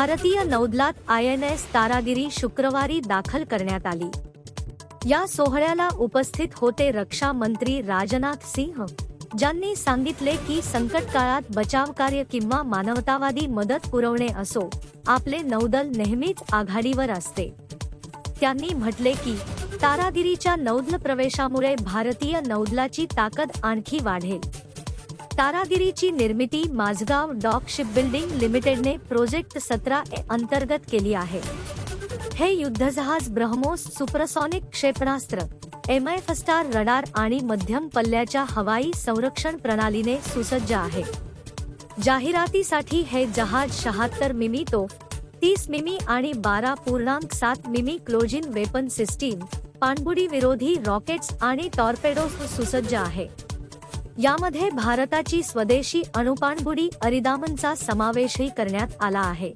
भारतीय नौदलात INS तारागिरी शुक्रवारी दाखल करण्यात आली। या सोहळ्याला उपस्थित होते रक्षा मंत्री राजनाथ सिंह, ज्यांनी सांगितले की संकट काळात बचावकार्य किंवा मानवतावादी मदत पुरवणे असो, आपले नौदल नेहमीच आघाडीवर असते। त्यांनी म्हटले की तारागिरीच्या नौदल प्रवेशामुळे भारतीय नौदलाची ताकद आणखी वाढेल। तारागिरीची निर्मिती माझगाव डॉक शिपबिल्डिंग लिमिटेडने प्रोजेक्ट 17A अंतर्गत केली आहे। हे युद्धजहाज ब्रह्मोस सुपरसॉनिक क्षेपणास्त्र, MF स्टार रडार आणि मध्यम पल्ल्याच्या हवाई संरक्षण प्रणालीने सुसज्ज आहे। जाहिरातीसाठी हे जहाज 76 मिमी तोफ, 30 मिमी आणि 12.7 मिमी क्लोजिन वेपन सिस्टीम, पाणबुडी विरोधी रॉकेट्स आणि टॉर्पेडोज सुसज्ज आहे। यामध्ये भारताची स्वदेशी अणुपाणबुडी अरिदामनचा समावेशही करण्यात आला आहे।